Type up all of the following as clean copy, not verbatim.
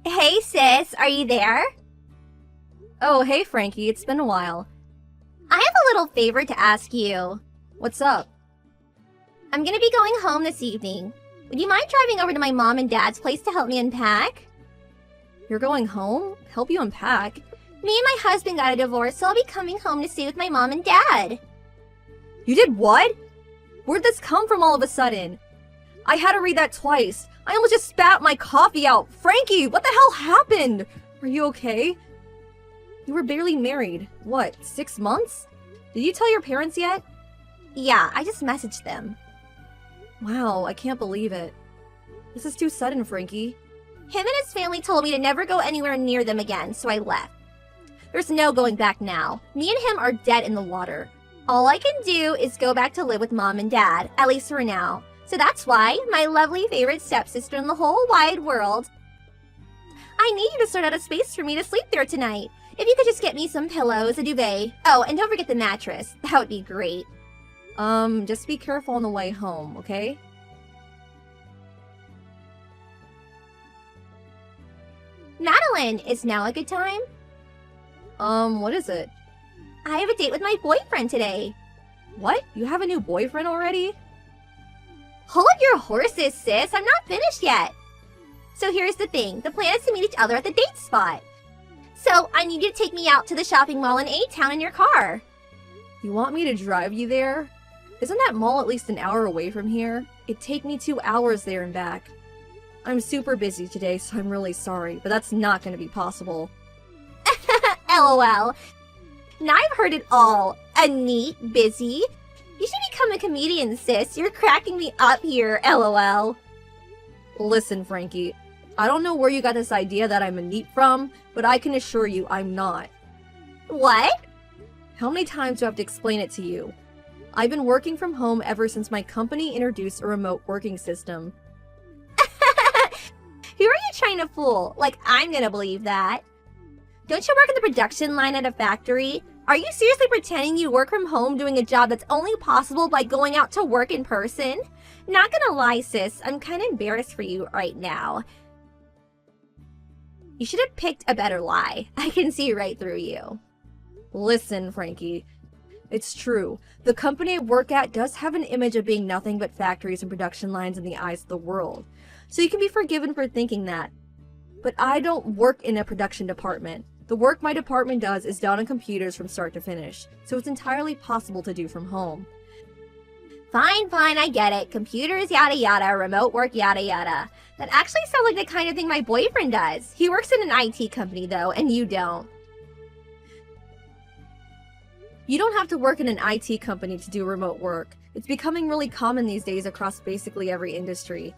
Hey sis, are you there? Oh, hey Frankie, it's been a while. I have a little favor to ask you. What's up? I'm gonna be going home this evening. Would you mind driving over to my mom and dad's place to help me unpack? You're going home? Help you unpack? Me and my husband got a divorce, so I'll be coming home to stay with my mom and dad. You did what? Where'd this come from all of a sudden? I had to read that twice. I almost just spat my coffee out. Frankie, what the hell happened? Are you okay? You were barely married. What, 6 months? Did you tell your parents yet? Yeah, I just messaged them. Wow, I can't believe it. This is too sudden, Frankie. Him and his family told me to never go anywhere near them again, so I left. There's no going back now. Me and him are dead in the water. All I can do is go back to live with mom and dad, at least for now. So that's why, my lovely favorite stepsister in the whole wide world, I need you to sort out a space for me to sleep there tonight. If you could just get me some pillows, a duvet. Oh, and don't forget the mattress. That would be great. Just be careful on the way home, okay? Madeline, is now a good time? What is it? I have a date with my boyfriend today. What? You have a new boyfriend already? Hold your horses, sis. I'm not finished yet. So here's the thing. The plan is to meet each other at the date spot. So I need you to take me out to the shopping mall in A-Town in your car. You want me to drive you there? Isn't that mall at least an hour away from here? It'd take me 2 hours there and back. I'm super busy today, so I'm really sorry, but that's not going to be possible. LOL. Now I've heard it all. A neat, busy. You should become a comedian, sis. You're cracking me up here, LOL. Listen, Frankie. I don't know where you got this idea that I'm a neat from, but I can assure you I'm not. What? How many times do I have to explain it to you? I've been working from home ever since my company introduced a remote working system. Who are you trying to fool? Like, I'm gonna believe that. Don't you work in the production line at a factory? Are you seriously pretending you work from home doing a job that's only possible by going out to work in person? Not gonna lie, sis, I'm kinda embarrassed for you right now. You should have picked a better lie. I can see right through you. Listen, Frankie. It's true. The company I work at does have an image of being nothing but factories and production lines in the eyes of the world. So you can be forgiven for thinking that. But I don't work in a production department. The work my department does is done on computers from start to finish, so it's entirely possible to do from home. Fine, I get it. Computers, yada yada, remote work, yada yada. That actually sounds like the kind of thing my boyfriend does. He works in an IT company though, and you don't. You don't have to work in an IT company to do remote work. It's becoming really common these days across basically every industry.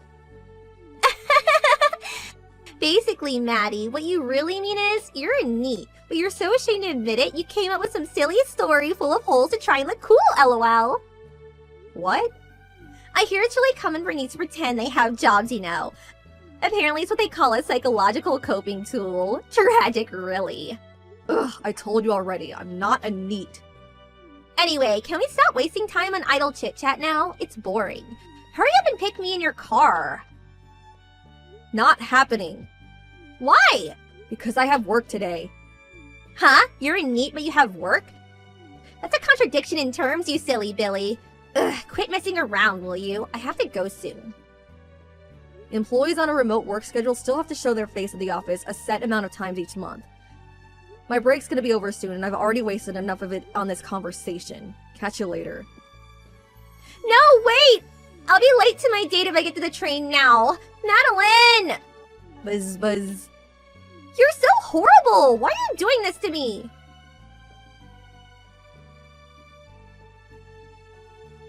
Basically, Maddie, what you really mean is, you're a neat, but you're so ashamed to admit it, you came up with some silly story full of holes to try and look cool, LOL. What? I hear it's really common for neats to pretend they have jobs, you know. Apparently it's what they call a psychological coping tool. Tragic, really. Ugh, I told you already, I'm not a neat. Anyway, can we stop wasting time on idle chit-chat now? It's boring. Hurry up and pick me in your car. Not happening. Why? Because I have work today. Huh? You're a neat but you have work? That's a contradiction in terms, you silly Billy. Ugh, quit messing around, will you? I have to go soon. Employees on a remote work schedule still have to show their face at the office a set amount of times each month. My break's gonna be over soon and I've already wasted enough of it on this conversation. Catch you later. No, wait! I'll be late to my date if I get to the train now. Madeline! Buzz, buzz. You're so horrible! Why are you doing this to me?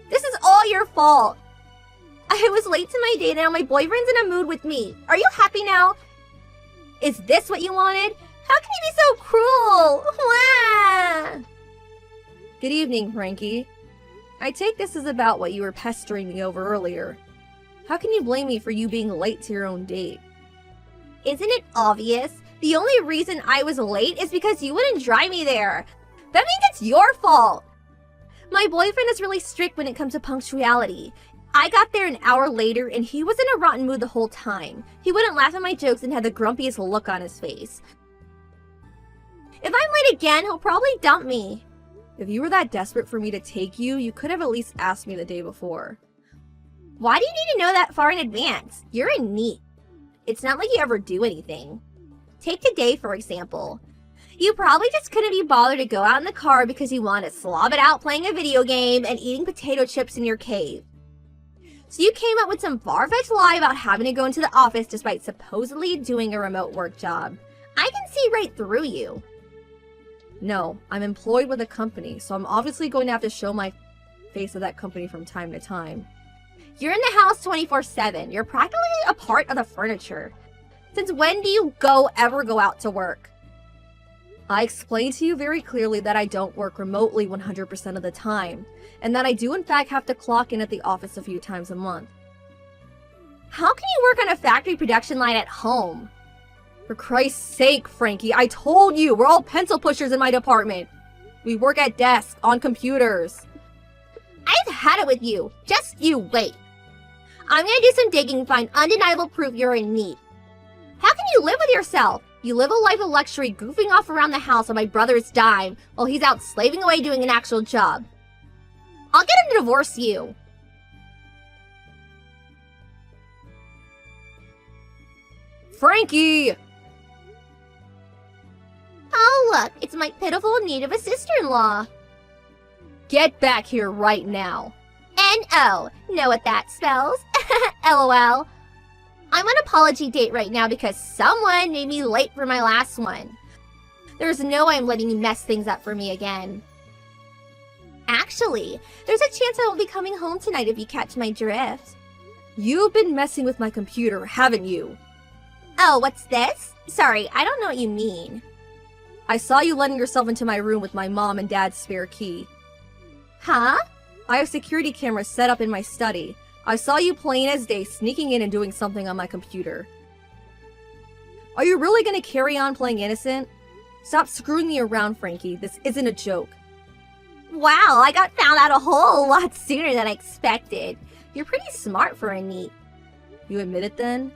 This is all your fault. I was late to my date and now my boyfriend's in a mood with me. Are you happy now? Is this what you wanted? How can you be so cruel? Wah! Good evening, Frankie. I take this as about what you were pestering me over earlier. How can you blame me for you being late to your own date? Isn't it obvious? The only reason I was late is because you wouldn't drive me there. That means it's your fault. My boyfriend is really strict when it comes to punctuality. I got there an hour later and he was in a rotten mood the whole time. He wouldn't laugh at my jokes and had the grumpiest look on his face. If I'm late again, he'll probably dump me. If you were that desperate for me to take you, you could have at least asked me the day before. Why do you need to know that far in advance? You're a NEET. It's not like you ever do anything. Take today, for example. You probably just couldn't be bothered to go out in the car because you want to slob it out playing a video game and eating potato chips in your cave. So you came up with some far-fetched lie about having to go into the office despite supposedly doing a remote work job. I can see right through you. No, I'm employed with a company, so I'm obviously going to have to show my face of that company from time to time. You're in the house 24/7. You're practically a part of the furniture. Since when do you ever go out to work? I explained to you very clearly that I don't work remotely 100% of the time, and that I do in fact have to clock in at the office a few times a month. How can you work on a factory production line at home? For Christ's sake, Frankie, I told you, we're all pencil pushers in my department. We work at desks, on computers. I've had it with you. Just you wait. I'm gonna do some digging and find undeniable proof you're in NEET. How can you live with yourself? You live a life of luxury goofing off around the house on my brother's dime while he's out slaving away doing an actual job. I'll get him to divorce you. Frankie! Oh look, it's my pitiful need of a sister-in-law. Get back here right now. N-O. Know what that spells? LOL. I'm on an apology date right now because someone made me late for my last one. There's no way I'm letting you mess things up for me again. Actually, there's a chance I won't be coming home tonight if you catch my drift. You've been messing with my computer, haven't you? Oh, what's this? Sorry, I don't know what you mean. I saw you letting yourself into my room with my mom and dad's spare key. Huh? I have security cameras set up in my study. I saw you plain as day sneaking in and doing something on my computer. Are you really gonna carry on playing innocent? Stop screwing me around, Frankie. This isn't a joke. Wow, I got found out a whole lot sooner than I expected. You're pretty smart for a NEET. You admit it then?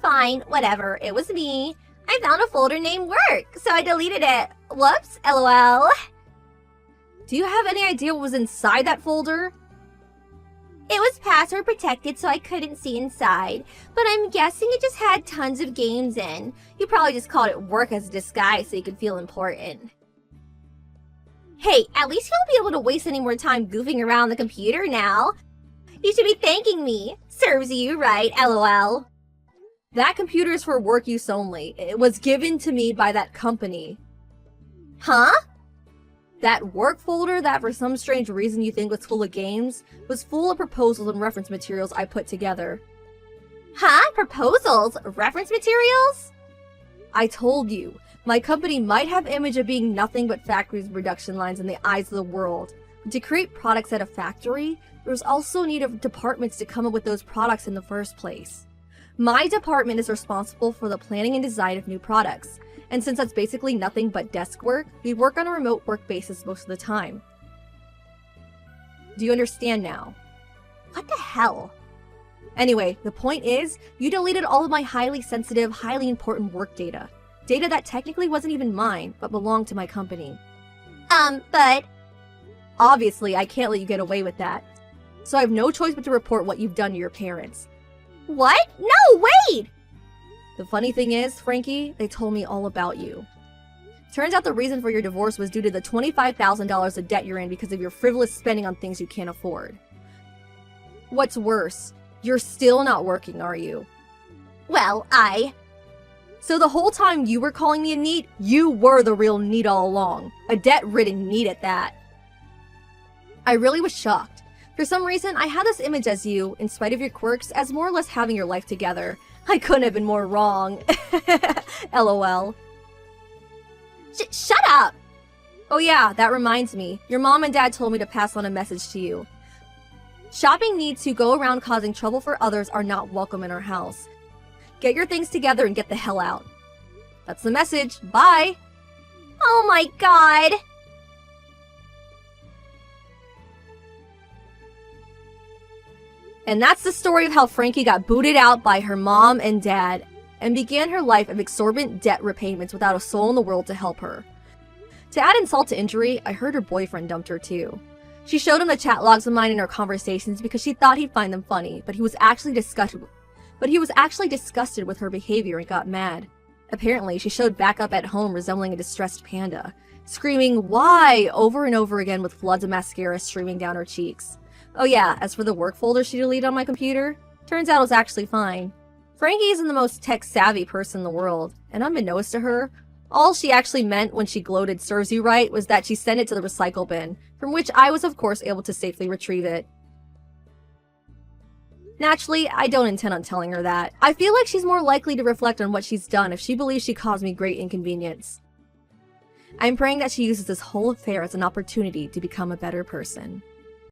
Fine, whatever. It was me. I found a folder named Work, so I deleted it. Whoops, LOL. Do you have any idea what was inside that folder? It was password protected, so I couldn't see inside, but I'm guessing it just had tons of games in. You probably just called it Work as a disguise so you could feel important. Hey, at least you won't be able to waste any more time goofing around the computer now. You should be thanking me. Serves you right, LOL. That computer is for work use only. It was given to me by that company. Huh? That work folder that for some strange reason you think was full of games was full of proposals and reference materials I put together. Huh? Proposals? Reference materials? I told you, my company might have image of being nothing but factories and production lines in the eyes of the world. But to create products at a factory, there's also need of departments to come up with those products in the first place. My department is responsible for the planning and design of new products. And since that's basically nothing but desk work, we work on a remote work basis most of the time. Do you understand now? What the hell? Anyway, the point is, you deleted all of my highly sensitive, highly important work data. Data that technically wasn't even mine, but belonged to my company. But... Obviously, I can't let you get away with that. So I have no choice but to report what you've done to your parents. What? No, wait! The funny thing is, Frankie, they told me all about you. Turns out the reason for your divorce was due to the $25,000 of debt you're in because of your frivolous spending on things you can't afford. What's worse, you're still not working, are you? Well, So the whole time you were calling me a NEET, you were the real NEET all along. A debt-ridden NEET at that. I really was shocked. For some reason, I had this image as you, in spite of your quirks, as more or less having your life together. I couldn't have been more wrong. LOL. Shut up! Oh yeah, that reminds me. Your mom and dad told me to pass on a message to you. Shopping needs who go around causing trouble for others are not welcome in our house. Get your things together and get the hell out. That's the message. Bye! Oh my god! And that's the story of how Frankie got booted out by her mom and dad and began her life of exorbitant debt repayments without a soul in the world to help her. To add insult to injury, I heard her boyfriend dumped her too. She showed him the chat logs of mine in our conversations because she thought he'd find them funny, but he was actually disgusted with her behavior and got mad. Apparently, she showed back up at home resembling a distressed panda, screaming "Why?" over and over again with floods of mascara streaming down her cheeks. Oh yeah, as for the work folder she deleted on my computer, turns out it was actually fine. Frankie isn't the most tech-savvy person in the world, and unbeknownst to her, all she actually meant when she gloated "serves you right" was that she sent it to the recycle bin, from which I was of course able to safely retrieve it. Naturally, I don't intend on telling her that. I feel like she's more likely to reflect on what she's done if she believes she caused me great inconvenience. I'm praying that she uses this whole affair as an opportunity to become a better person.